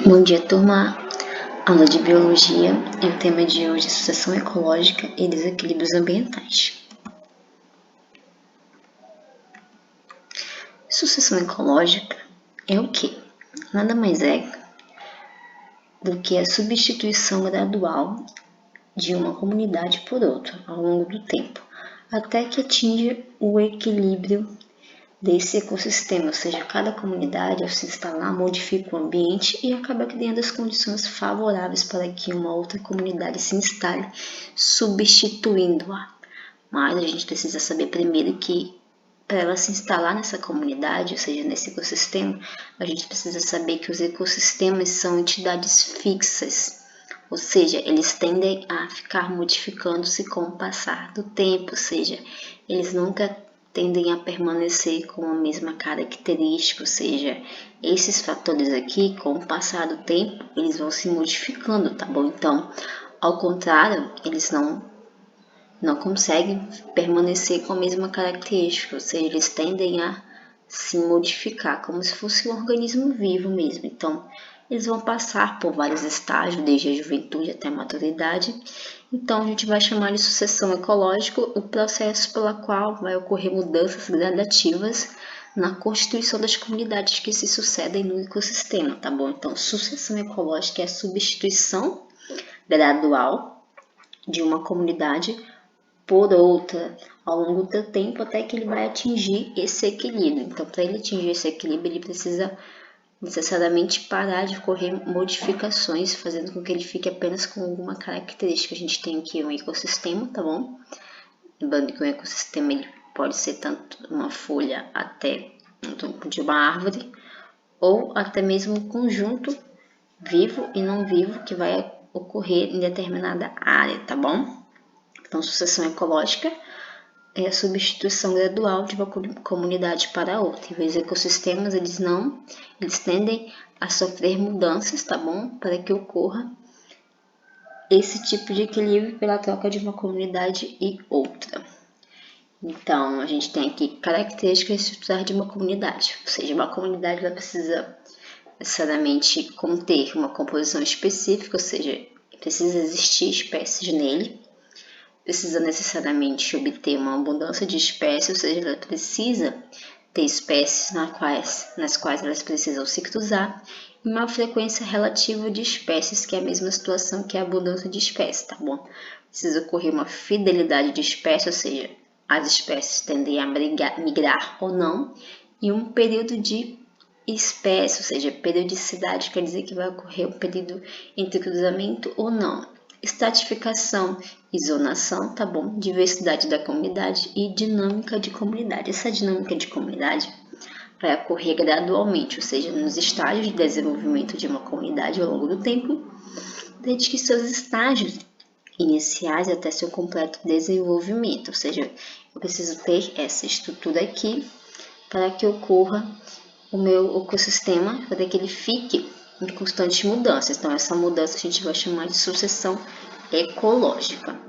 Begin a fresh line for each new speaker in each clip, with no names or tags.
Bom dia, turma. Aula de Biologia e o tema de hoje é sucessão ecológica e desequilíbrios ambientais. Sucessão ecológica é o quê? Nada mais é do que a substituição gradual de uma comunidade por outra ao longo do tempo, até que atinja o equilíbrio desse ecossistema, ou seja, cada comunidade ao se instalar modifica o ambiente e acaba criando as condições favoráveis para que uma outra comunidade se instale, substituindo-a. Mas a gente precisa saber primeiro que para ela se instalar nessa comunidade, ou seja, nesse ecossistema, a gente precisa saber que os ecossistemas são entidades fixas, ou seja, eles tendem a ficar modificando-se com o passar do tempo, ou seja, eles nunca tendem a permanecer com a mesma característica, ou seja, esses fatores aqui, com o passar do tempo, eles vão se modificando, tá bom? Então, ao contrário, eles não conseguem permanecer com a mesma característica, ou seja, eles tendem a se modificar, como se fosse um organismo vivo mesmo. Então, eles vão passar por vários estágios, desde a juventude até a maturidade. Então, a gente vai chamar de sucessão ecológica o processo pela qual vai ocorrer mudanças gradativas na constituição das comunidades que se sucedem no ecossistema, tá bom? Então, sucessão ecológica é a substituição gradual de uma comunidade por outra ao longo do tempo até que ele vai atingir esse equilíbrio. Então, para ele atingir esse equilíbrio, ele precisa necessariamente parar de ocorrer modificações, fazendo com que ele fique apenas com alguma característica. A gente tem aqui um ecossistema, tá bom? Lembrando que um ecossistema ele pode ser tanto uma folha até um tronco de uma árvore, ou até mesmo um conjunto vivo e não vivo que vai ocorrer em determinada área, tá bom? Então, sucessão ecológica é a substituição gradual de uma comunidade para outra. E os ecossistemas, eles tendem a sofrer mudanças, tá bom? Para que ocorra esse tipo de equilíbrio pela troca de uma comunidade e outra. Então, a gente tem aqui características estruturais de uma comunidade, ou seja, uma comunidade ela precisa necessariamente conter uma composição específica, ou seja, precisa existir espécies nele, precisa necessariamente obter uma abundância de espécies, ou seja, ela precisa ter espécies nas quais elas precisam se cruzar, e uma frequência relativa de espécies, que é a mesma situação que a abundância de espécies, tá bom? Precisa ocorrer uma fidelidade de espécie, ou seja, as espécies tendem a migrar ou não, e um período de espécie, ou seja, periodicidade, quer dizer que vai ocorrer um período entre cruzamento ou não. Estratificação e zonação, tá bom? Diversidade da comunidade e dinâmica de comunidade. Essa dinâmica de comunidade vai ocorrer gradualmente, ou seja, nos estágios de desenvolvimento de uma comunidade ao longo do tempo, desde que seus estágios iniciais até seu completo desenvolvimento, ou seja, eu preciso ter essa estrutura aqui para que ocorra o meu ecossistema, para que ele fique em constante mudança. Então, essa mudança a gente vai chamar de sucessão ecológica.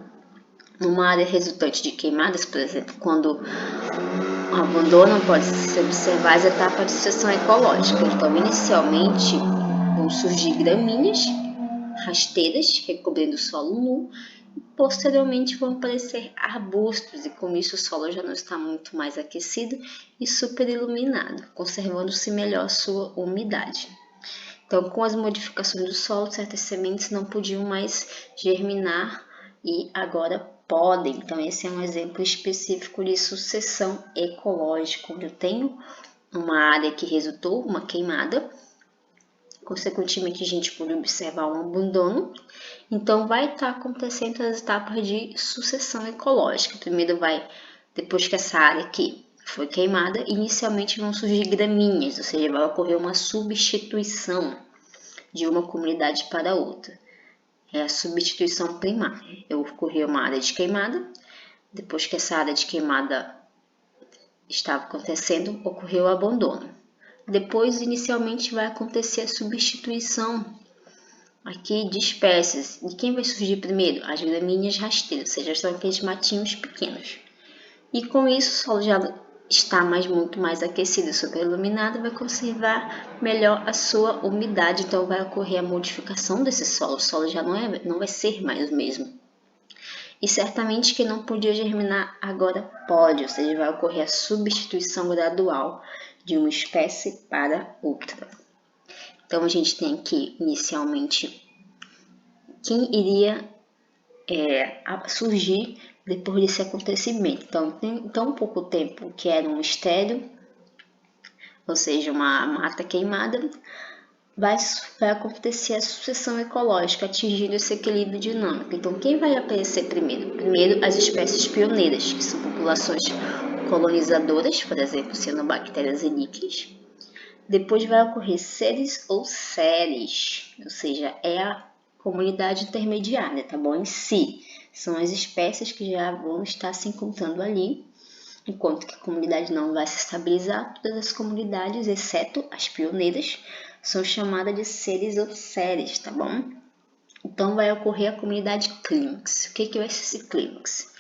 Numa área resultante de queimadas, por exemplo, quando o abandono pode-se observar as etapas de sucessão ecológica. Então, inicialmente, vão surgir gramíneas rasteiras, recobrindo o solo nu, e posteriormente vão aparecer arbustos, e com isso o solo já não está muito mais aquecido e super iluminado, conservando-se melhor sua umidade. Então, com as modificações do solo, certas sementes não podiam mais germinar e agora podem. Então, esse é um exemplo específico de sucessão ecológica, onde eu tenho uma área que resultou uma queimada, consequentemente a gente pode observar um abandono. Então, vai estar acontecendo as etapas de sucessão ecológica. Primeiro depois que essa área aqui foi queimada, inicialmente vão surgir gramíneas, ou seja, vai ocorrer uma substituição de uma comunidade para outra. É a substituição primária. Ocorreu uma área de queimada, depois que essa área de queimada estava acontecendo, ocorreu o abandono. Depois, inicialmente, vai acontecer a substituição aqui de espécies. E quem vai surgir primeiro? As gramíneas rasteiras, ou seja, são aqueles matinhos pequenos. E com isso o solo já está muito mais aquecido, superiluminado, vai conservar melhor a sua umidade, então vai ocorrer a modificação desse solo. O solo já não vai ser mais o mesmo. E certamente que não podia germinar agora pode, ou seja, vai ocorrer a substituição gradual de uma espécie para outra. Então a gente tem aqui inicialmente quem iria surgir depois desse acontecimento. Então, tem tão pouco tempo que era um estéreo, ou seja, uma mata queimada, vai acontecer a sucessão ecológica, atingindo esse equilíbrio dinâmico. Então, quem vai aparecer primeiro? Primeiro, as espécies pioneiras, que são populações colonizadoras, por exemplo, cianobactérias e líquenes. Depois vai ocorrer seres ou séries, ou seja, é a comunidade intermediária, tá bom? Em si, são as espécies que já vão estar se encontrando ali, enquanto que a comunidade não vai se estabilizar. Todas as comunidades, exceto as pioneiras, são chamadas de seres ou séries, tá bom? Então vai ocorrer a comunidade clímax. O que é esse clímax?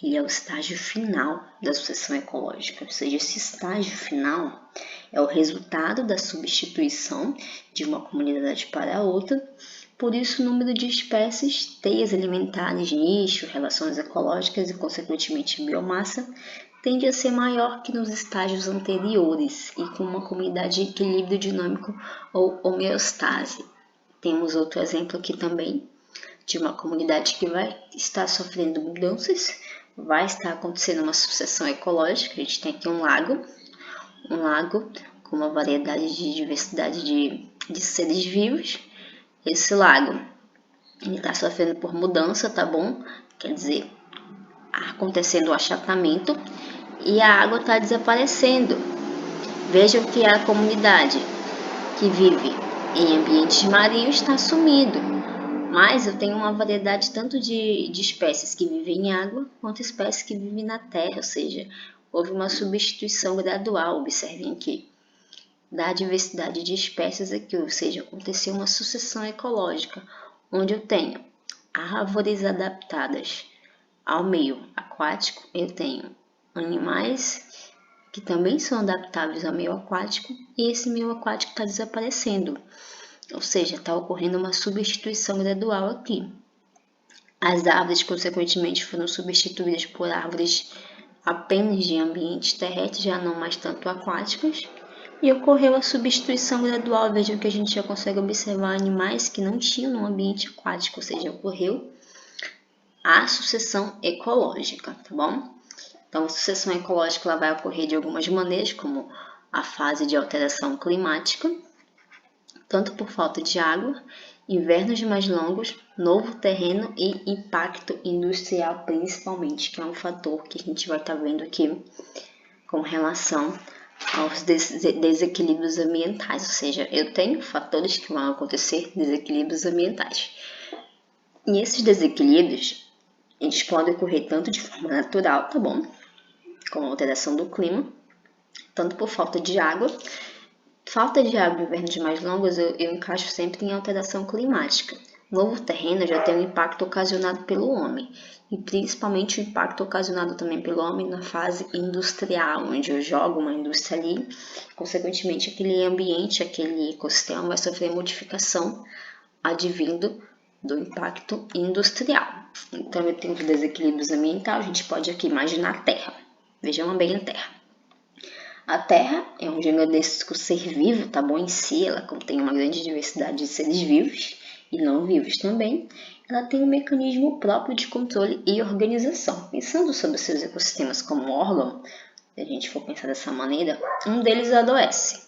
Ele é o estágio final da sucessão ecológica, ou seja, esse estágio final é o resultado da substituição de uma comunidade para outra. Por isso, o número de espécies, teias alimentares, nichos, relações ecológicas e, consequentemente, biomassa, tende a ser maior que nos estágios anteriores e com uma comunidade de equilíbrio dinâmico ou homeostase. Temos outro exemplo aqui também de uma comunidade que vai estar sofrendo mudanças, vai estar acontecendo uma sucessão ecológica. A gente tem aqui um lago com uma variedade de diversidade de seres vivos. Esse lago está sofrendo por mudança, tá bom? Quer dizer, acontecendo o achatamento e a água está desaparecendo. Vejam que a comunidade que vive em ambientes marinhos está sumindo. Mas eu tenho uma variedade tanto de espécies que vivem em água, quanto espécies que vivem na terra, ou seja, houve uma substituição gradual, observem aqui, da diversidade de espécies aqui, ou seja, aconteceu uma sucessão ecológica, onde eu tenho árvores adaptadas ao meio aquático, eu tenho animais que também são adaptáveis ao meio aquático, e esse meio aquático está desaparecendo. Ou seja, está ocorrendo uma substituição gradual aqui. As árvores, consequentemente, foram substituídas por árvores apenas de ambientes terrestres, já não mais tanto aquáticos, e ocorreu a substituição gradual. Vejam que a gente já consegue observar animais que não tinham no ambiente aquático, ou seja, ocorreu a sucessão ecológica, tá bom? Então, a sucessão ecológica ela vai ocorrer de algumas maneiras, como a fase de alteração climática, tanto por falta de água, invernos mais longos, novo terreno e impacto industrial principalmente, que é um fator que a gente vai estar vendo aqui com relação aos desequilíbrios ambientais, ou seja, eu tenho fatores que vão acontecer, desequilíbrios ambientais. E esses desequilíbrios, eles podem ocorrer tanto de forma natural, tá bom? Com a alteração do clima, tanto por falta de água em invernos mais longos, eu encaixo sempre em alteração climática. Novo terreno já tem um impacto ocasionado pelo homem, e principalmente o impacto ocasionado também pelo homem na fase industrial, onde eu jogo uma indústria ali, consequentemente aquele ambiente, aquele ecossistema vai sofrer modificação advindo do impacto industrial. Então eu tenho desequilíbrios ambientais, a gente pode aqui imaginar a Terra. Vejam bem a Terra. A Terra é um gigantesco ser vivo, tá bom? Em si, ela contém uma grande diversidade de seres vivos e não vivos também. Ela tem um mecanismo próprio de controle e organização. Pensando sobre seus ecossistemas como órgão, se a gente for pensar dessa maneira, um deles adoece.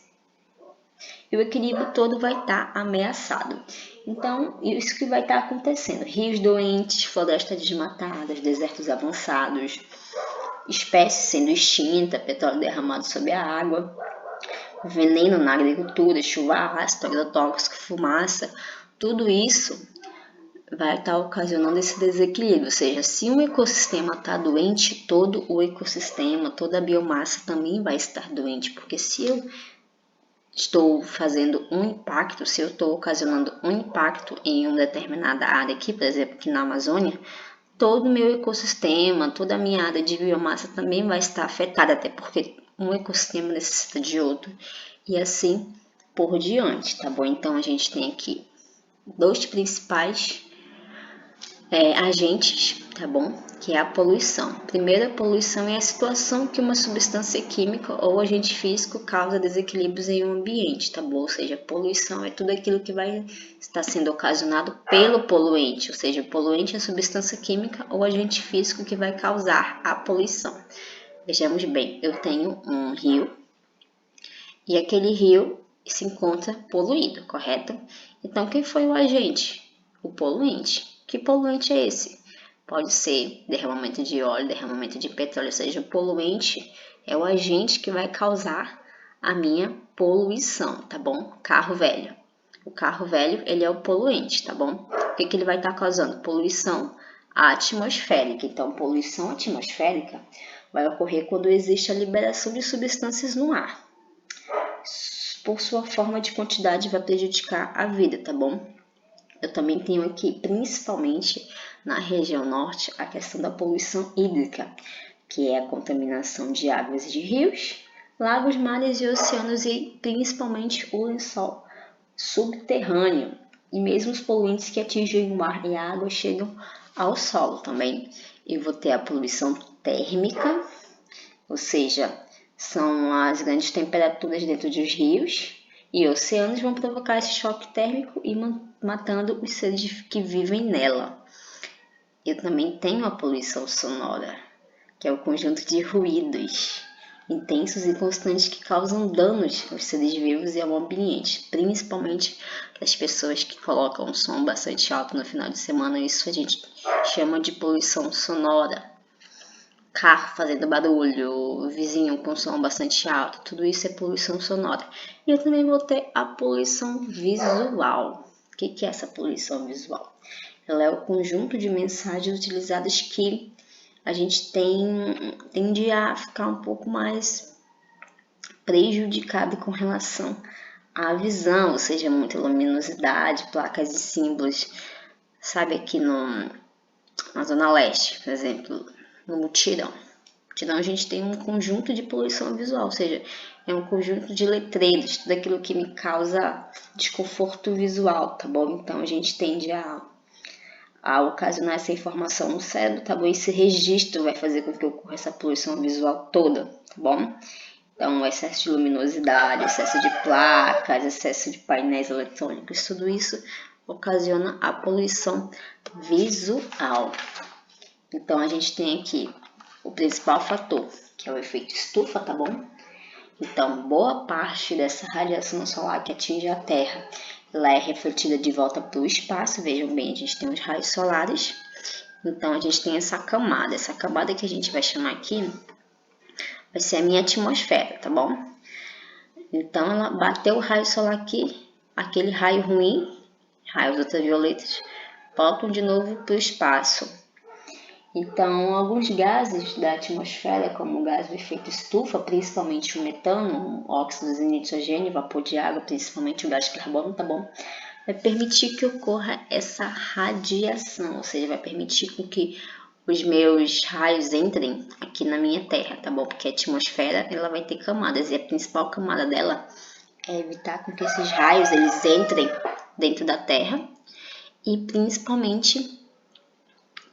E o equilíbrio todo vai estar ameaçado. Então, isso que vai estar acontecendo. Rios doentes, florestas desmatadas, desertos avançados, espécies sendo extinta, petróleo derramado sobre a água, veneno na agricultura, chuva ácida, agrotóxico, fumaça, tudo isso vai estar ocasionando esse desequilíbrio. Ou seja, se um ecossistema está doente, todo o ecossistema, toda a biomassa também vai estar doente, porque se eu estou fazendo um impacto, se eu estou ocasionando um impacto em uma determinada área aqui, por exemplo, aqui na Amazônia, todo o meu ecossistema, toda a minha área de biomassa também vai estar afetada, até porque um ecossistema necessita de outro, e assim por diante, tá bom? Então a gente tem aqui dois principais agentes, tá bom? Que é a poluição. Primeiro, a poluição é a situação que uma substância química ou agente físico causa desequilíbrios em um ambiente, tá bom? Ou seja, poluição é tudo aquilo que vai estar sendo ocasionado pelo poluente, ou seja, o poluente é a substância química ou agente físico que vai causar a poluição. Vejamos bem, eu tenho um rio e aquele rio se encontra poluído, correto? Então, quem foi o agente? O poluente. Que poluente é esse? Pode ser derramamento de óleo, derramamento de petróleo, ou seja, o poluente é o agente que vai causar a minha poluição, tá bom? Carro velho. O carro velho, ele é o poluente, tá bom? O que ele vai estar causando? Poluição atmosférica. Então, poluição atmosférica vai ocorrer quando existe a liberação de substâncias no ar. Por sua forma de quantidade, vai prejudicar a vida, tá bom? Eu também tenho aqui, principalmente na região norte, a questão da poluição hídrica, que é a contaminação de águas de rios, lagos, mares e oceanos e principalmente o lençol subterrâneo. E mesmo os poluentes que atingem o ar e a água chegam ao solo também. Eu vou ter a poluição térmica, ou seja, são as grandes temperaturas dentro dos rios e oceanos vão provocar esse choque térmico e matando os seres que vivem nela. Eu também tenho a poluição sonora, que é o conjunto de ruídos intensos e constantes que causam danos aos seres vivos e ao ambiente, principalmente para as pessoas que colocam um som bastante alto no final de semana. Isso a gente chama de poluição sonora. Carro fazendo barulho, vizinho com som bastante alto, tudo isso é poluição sonora. E eu também vou ter a poluição visual. O que é essa poluição visual? Ela é o conjunto de mensagens utilizadas que a gente tende a ficar um pouco mais prejudicado com relação à visão, ou seja, muita luminosidade, placas e símbolos. Sabe, aqui na Zona Leste, por exemplo, no Mutirão. A gente tem um conjunto de poluição visual, ou seja, é um conjunto de letreiros, tudo aquilo que me causa desconforto visual, tá bom? Então a gente tende a ocasionar essa informação no cérebro, tá bom? Esse registro vai fazer com que ocorra essa poluição visual toda, tá bom? Então, excesso de luminosidade, excesso de placas, excesso de painéis eletrônicos, tudo isso ocasiona a poluição visual. Então, a gente tem aqui o principal fator, que é o efeito estufa, tá bom? Então, boa parte dessa radiação solar que atinge a Terra, ela é refletida de volta para o espaço. Vejam bem, a gente tem os raios solares. Então, a gente tem essa camada que a gente vai chamar aqui, vai ser a minha atmosfera, tá bom? Então, ela bateu o raio solar aqui, aquele raio ruim, raios ultravioletas, voltam de novo para o espaço. Então, alguns gases da atmosfera, como o gás do efeito estufa, principalmente o metano, óxidos de nitrogênio, vapor de água, principalmente o gás de carbono, tá bom? Vai permitir que ocorra essa radiação, ou seja, vai permitir com que os meus raios entrem aqui na minha Terra, tá bom? Porque a atmosfera, ela vai ter camadas, e a principal camada dela é evitar com que esses raios, eles entrem dentro da Terra, e principalmente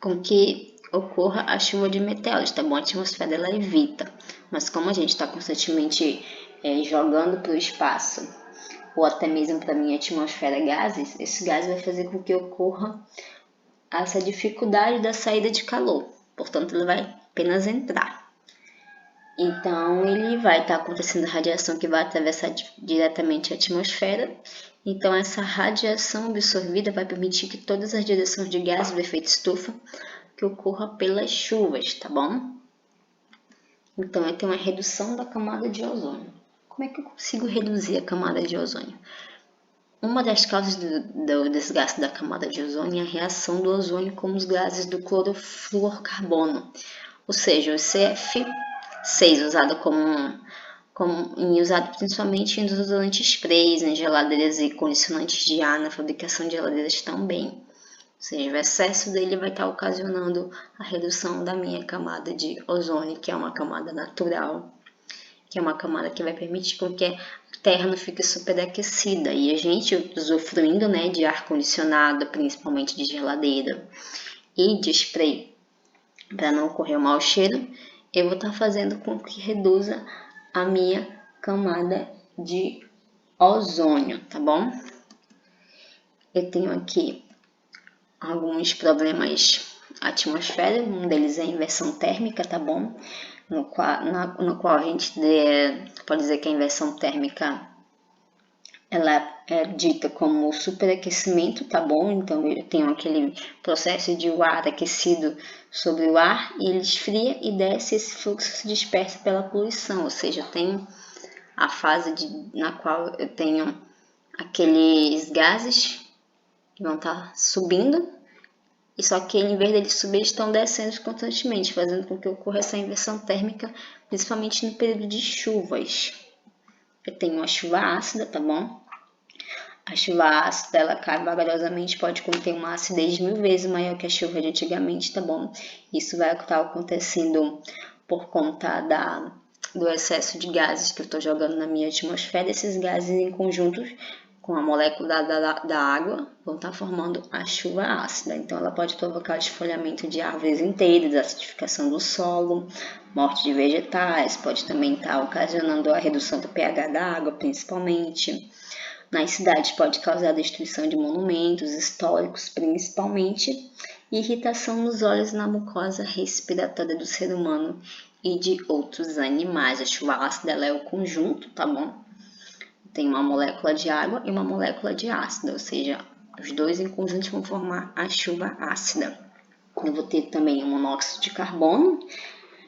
com que ocorra a chuva de meteoros, tá bom? A atmosfera ela evita, mas como a gente está constantemente jogando para o espaço, ou até mesmo para a minha atmosfera gases, esse gás vai fazer com que ocorra essa dificuldade da saída de calor, portanto ele vai apenas entrar. Então ele vai estar acontecendo a radiação que vai atravessar diretamente a atmosfera. Então essa radiação absorvida vai permitir que todas as direções de gases do efeito estufa que ocorra pelas chuvas, tá bom? Então, eu tenho uma redução da camada de ozônio. Como é que eu consigo reduzir a camada de ozônio? Uma das causas do desgaste da camada de ozônio é a reação do ozônio com os gases do clorofluorcarbono, ou seja, o CF6, usado principalmente em desodorantes sprays, em geladeiras e condicionantes de ar, na fabricação de geladeiras também. seja, o excesso dele vai estar ocasionando a redução da minha camada de ozônio, que é uma camada natural, que é uma camada que vai permitir com que a Terra não fique superaquecida. E a gente usufruindo, né, de ar-condicionado, principalmente de geladeira e de spray, para não ocorrer o mau cheiro, eu vou estar fazendo com que reduza a minha camada de ozônio, tá bom? Eu tenho aqui alguns problemas atmosfera, um deles é a inversão térmica, tá bom? No qual a gente pode dizer que a inversão térmica ela é dita como superaquecimento, tá bom? Então eu tenho aquele processo de o ar aquecido sobre o ar e ele esfria e desce, esse fluxo se dispersa pela poluição, ou seja, eu tenho a fase na qual eu tenho aqueles gases que vão estar subindo, e só que em vez deles subir, eles estão descendo constantemente, fazendo com que ocorra essa inversão térmica, principalmente no período de chuvas. Eu tenho uma chuva ácida, tá bom? A chuva ácida, ela cai vagarosamente, pode conter uma acidez 1000 vezes maior que a chuva de antigamente, tá bom? Isso vai estar acontecendo por conta do excesso de gases que eu estou jogando na minha atmosfera. Esses gases em conjunto com a molécula da água vão estar formando a chuva ácida. Então ela pode provocar desfolhamento de árvores inteiras, acidificação do solo, morte de vegetais, pode também estar ocasionando a redução do pH da água, principalmente. Nas cidades pode causar destruição de monumentos históricos, principalmente, e irritação nos olhos e na mucosa respiratória do ser humano e de outros animais. A chuva ácida ela é o conjunto, tá bom? Tem uma molécula de água e uma molécula de ácido, ou seja, os dois em conjunto vão formar a chuva ácida. Eu vou ter também o monóxido de carbono.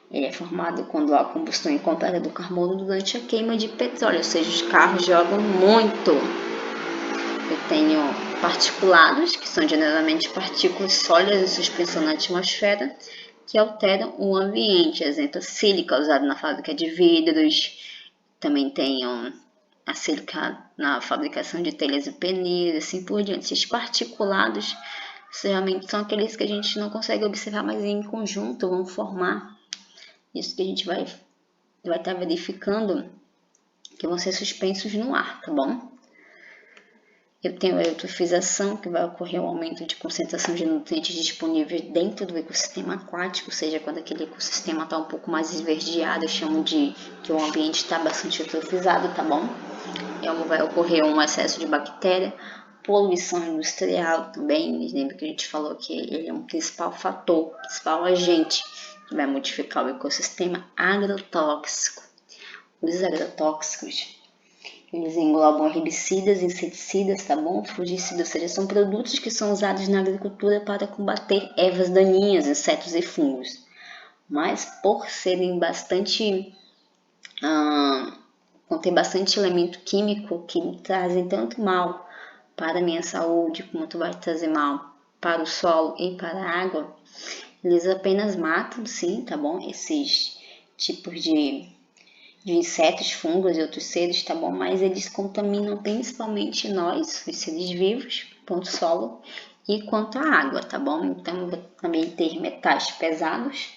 Ele é formado quando há combustão incontrolada do carbono durante a queima de petróleo, ou seja, os carros jogam muito. Eu tenho particulados, que são generalmente partículas sólidas em suspensão na atmosfera, que alteram o ambiente. Exemplo, a sílica usada na fábrica de vidros. Também tenho a sílica na fabricação de telhas e pneus, assim por diante. Esses particulados geralmente são aqueles que a gente não consegue observar, mas em conjunto vão formar. Isso que a gente vai estar verificando que vão ser suspensos no ar, tá bom? Eu tenho a eutrofização, que vai ocorrer um aumento de concentração de nutrientes disponíveis dentro do ecossistema aquático, ou seja, quando aquele ecossistema está um pouco mais esverdeado, eu chamo de que o ambiente está bastante eutrofizado, tá bom? Vai ocorrer um excesso de bactéria, poluição industrial também, lembra que a gente falou que ele é um principal fator, principal agente que vai modificar o ecossistema. Agrotóxico. Os agrotóxicos, eles englobam herbicidas, inseticidas, tá bom? Fungicidas, ou seja, são produtos que são usados na agricultura para combater ervas daninhas, insetos e fungos. Mas por serem bastante conter bastante elemento químico que trazem tanto mal para a minha saúde, como vai trazer mal para o solo e para a água, eles apenas matam, sim, tá bom? Esses tipos de insetos, fungos e outros seres, tá bom? Mas eles contaminam principalmente nós, os seres vivos, quanto o solo e quanto a água, tá bom? Então, eu vou também ter metais pesados,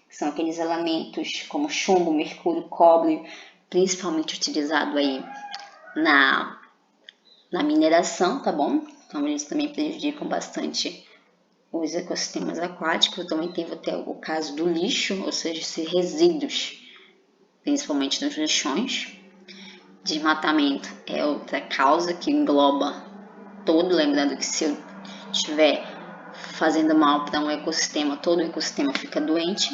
que são aqueles elementos como chumbo, mercúrio, cobre, principalmente utilizado aí na mineração, tá bom? Então eles também prejudicam bastante os ecossistemas aquáticos. Eu também vou ter o caso do lixo, ou seja, esses resíduos, principalmente nos lixões. Desmatamento é outra causa que engloba todo, lembrando que se eu estiver fazendo mal para um ecossistema, todo o ecossistema fica doente.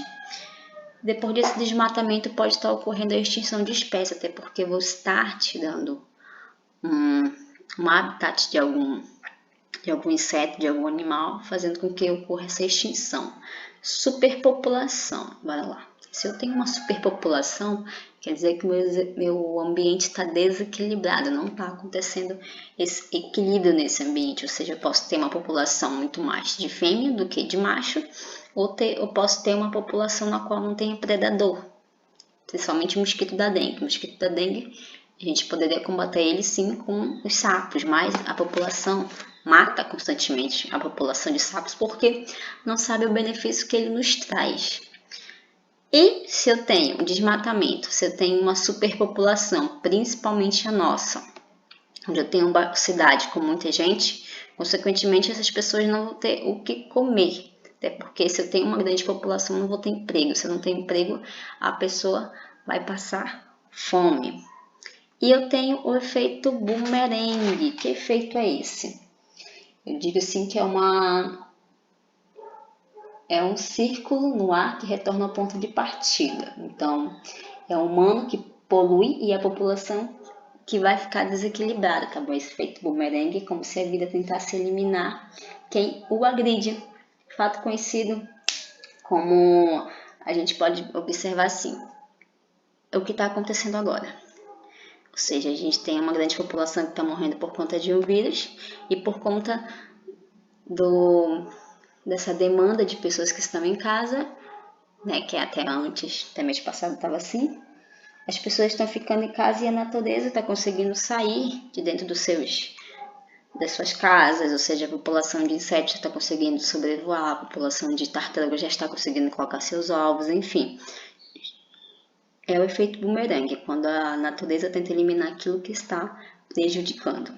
Depois desse desmatamento pode estar ocorrendo a extinção de espécies, até porque eu vou estar tirando um habitat de algum inseto, de algum animal, fazendo com que ocorra essa extinção. Superpopulação, bora lá. Se eu tenho uma superpopulação, quer dizer que meu ambiente está desequilibrado, não está acontecendo esse equilíbrio nesse ambiente, ou seja, eu posso ter uma população muito mais de fêmea do que de macho, ou eu posso ter uma população na qual não tem predador, principalmente o mosquito da dengue. O mosquito da dengue, a gente poderia combater ele sim com os sapos, mas a população mata constantemente a população de sapos porque não sabe o benefício que ele nos traz. E se eu tenho um desmatamento, se eu tenho uma superpopulação, principalmente a nossa, onde eu tenho uma cidade com muita gente, consequentemente essas pessoas não vão ter o que comer. Até porque se eu tenho uma grande população, eu não vou ter emprego. Se eu não tenho emprego, a pessoa vai passar fome. E eu tenho o efeito boomerang. Que efeito é esse? Eu digo assim que é um círculo no ar que retorna ao ponto de partida. Então, é o humano que polui e a população que vai ficar desequilibrada, tá bom? Esse efeito boomerang é como se a vida tentasse eliminar quem o agride. Fato conhecido como a gente pode observar assim, é o que está acontecendo agora. Ou seja, a gente tem uma grande população que está morrendo por conta de um vírus e por conta dessa demanda de pessoas que estão em casa, né, que até mês passado estava assim, as pessoas estão ficando em casa e a natureza está conseguindo sair de dentro das suas casas, ou seja, a população de insetos está conseguindo sobrevoar, a população de tartarugas já está conseguindo colocar seus ovos, enfim. É o efeito boomerang, quando a natureza tenta eliminar aquilo que está prejudicando.